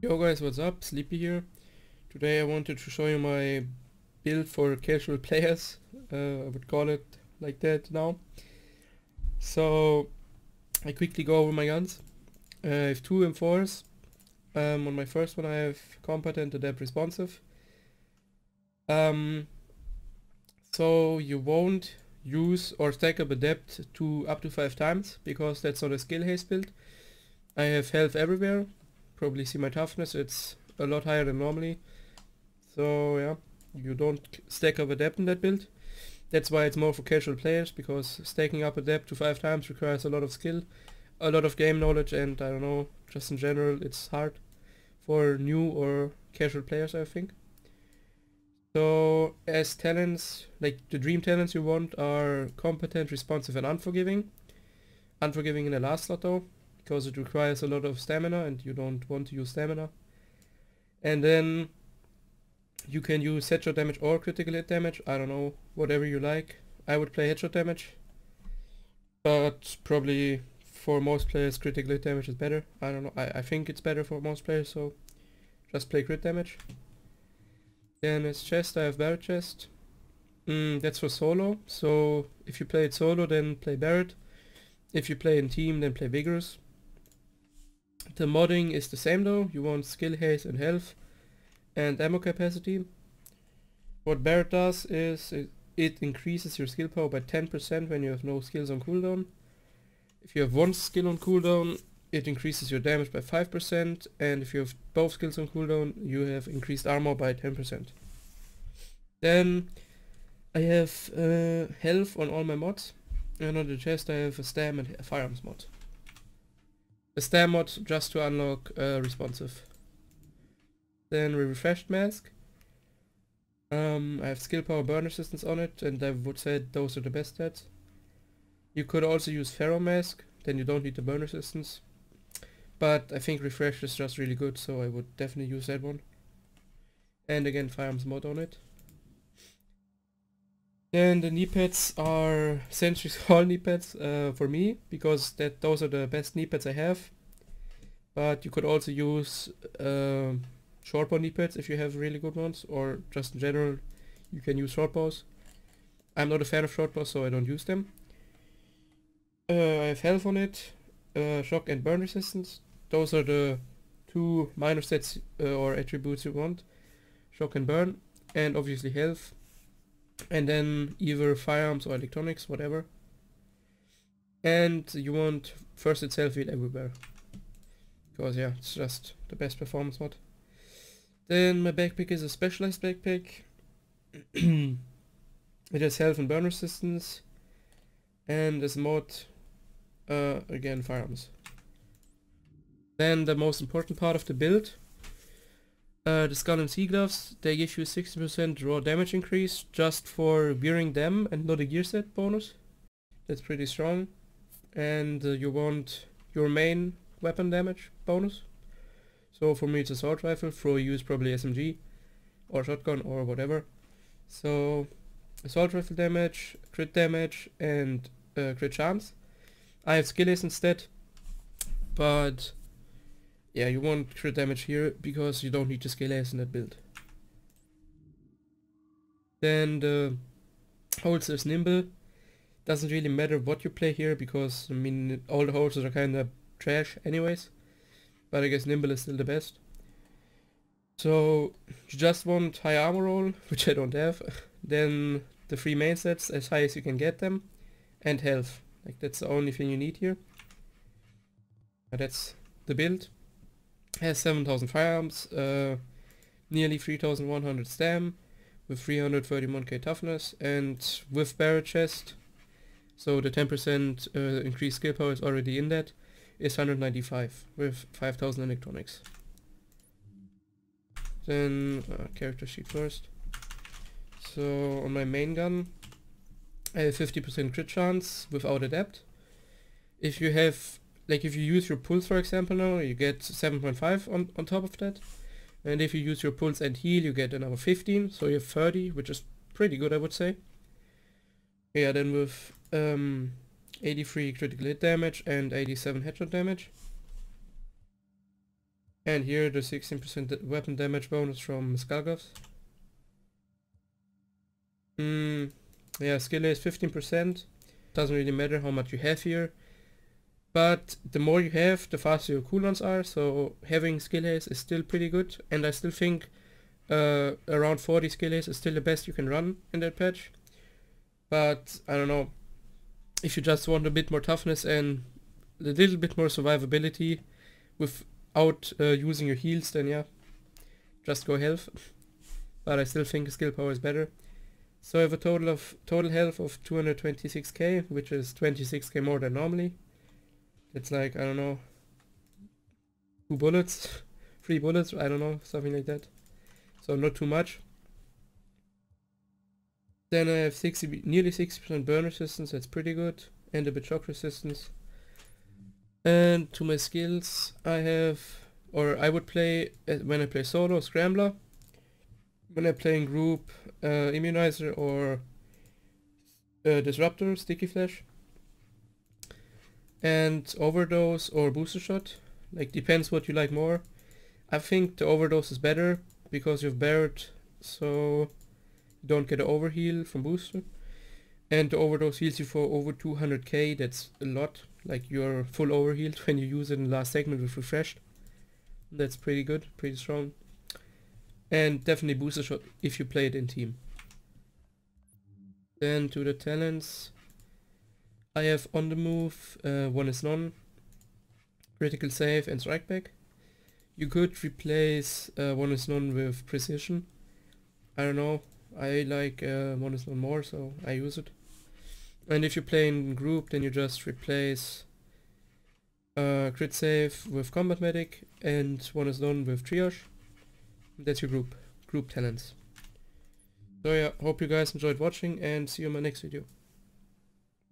Yo guys, what's up? Sleepy here. Today I wanted to show you my build for casual players. I would call it like that now. So I quickly go over my guns. I have two M4s. On my first one I have competent, adept, responsive. So you won't use or stack up adept up to 5 times because that's not a skill haste build. I have health everywhere. Probably see my toughness, it's a lot higher than normally. So yeah, you don't stack up adept in that build. That's why it's more for casual players, because stacking up adept to 5 times requires a lot of skill, a lot of game knowledge, and I don't know, just in general it's hard for new or casual players, I think. So as talents, like the dream talents you want are competent, responsive and unforgiving. Unforgiving in the last slot though, because it requires a lot of stamina and you don't want to use stamina. And then you can use headshot damage or critical hit damage, I don't know, whatever you like. I would play headshot damage, but probably for most players critical hit damage is better. I don't know, I think it's better for most players, so just play crit damage. Then as chest I have Barret chest. That's for solo, so if you play it solo then play Barret. If you play in team then play Vigorous. The modding is the same though, you want skill haste and health and ammo capacity. What Barret does is it increases your skill power by 10% when you have no skills on cooldown. If you have one skill on cooldown, it increases your damage by 5%, and if you have both skills on cooldown, you have increased armor by 10%. Then I have health on all my mods, and on the chest I have a stam and a firearms mod. A stam mod just to unlock responsive. Then refreshed mask. I have skill power, burn resistance on it, and I would say those are the best stats. You could also use ferro mask, then you don't need the burn resistance. But I think refresh is just really good, so I would definitely use that one. And again, firearms mod on it. Then the knee pads are Sentry Hall knee pads for me, because those are the best knee pads I have. But you could also use short bow knee pads if you have really good ones, or just in general you can use short bows. I'm not a fan of short bows, so I don't use them. I have health on it, shock and burn resistance. Those are the two minor stats or attributes you want. Shock and burn, and obviously health. And then either firearms or electronics, whatever. And you want first aid self heal everywhere, because yeah, it's just the best performance mod. Then my backpack is a specialized backpack. It has health and burn resistance, and as mod again firearms. Then the most important part of the build, the skull and sea gloves. They give you 60% raw damage increase just for wearing them and not a gear set bonus. That's pretty strong. And you want your main weapon damage bonus. So for me it's assault rifle, for you is probably SMG or shotgun or whatever. So assault rifle damage, crit damage and crit chance. I have skill haste instead, but yeah, you want crit damage here because you don't need to skill haste in that build. Then the holster is nimble. Doesn't really matter what you play here, because I mean all the holsters are kinda trash anyways, but I guess nimble is still the best. So you just want high armor roll, which I don't have. Then the 3 main sets as high as you can get them, and health. Like that's the only thing you need here. But that's the build. Has 7000 firearms, nearly 3100 stam, with 331k toughness, and with Barret chest, so the 10% increased skill power is already in that, is 195 with 5000 electronics. Then character sheet first. So on my main gun I have 50% crit chance without adept. If you have, like if you use your pulse for example now, you get 7.5 on top of that. And if you use your pulse and heal, you get another 15, so you have 30, which is pretty good I would say. Yeah, then with 83 critical hit damage and 87 headshot damage. And here the 16% weapon damage bonus from Skullgulls. Yeah, skill is 15%. Doesn't really matter how much you have here. But the more you have, the faster your cooldowns are, so having skill haste is still pretty good, and I still think around 40 skill haste is still the best you can run in that patch. But I don't know, if you just want a bit more toughness and a little bit more survivability without using your heals, then yeah, just go health. But I still think skill power is better. So I have a total health of 226k, which is 26k more than normally. It's like, I don't know, 2 bullets, 3 bullets, I don't know, something like that. So not too much. Then I have nearly 60% burn resistance, that's pretty good, and a bit shock resistance. And to my skills, I have, or I would play, when I play solo, Scrambler. When I play in group, Immunizer or Disruptor, Sticky Flash. And Overdose or Booster Shot, like depends what you like more. I think the Overdose is better because you've Barret, so you don't get an overheal from Booster. And the Overdose heals you for over 200k, that's a lot, like you're full overhealed when you use it in the last segment with Refreshed. That's pretty good, pretty strong. And definitely Booster Shot if you play it in team. Then to the talents. I have on the move, one is none, critical save and strike back. You could replace one is none with precision. I don't know, I like one is none more, so I use it. And if you play in group, then you just replace crit save with combat medic and one is none with triage. That's your group talents. So yeah, hope you guys enjoyed watching and see you in my next video.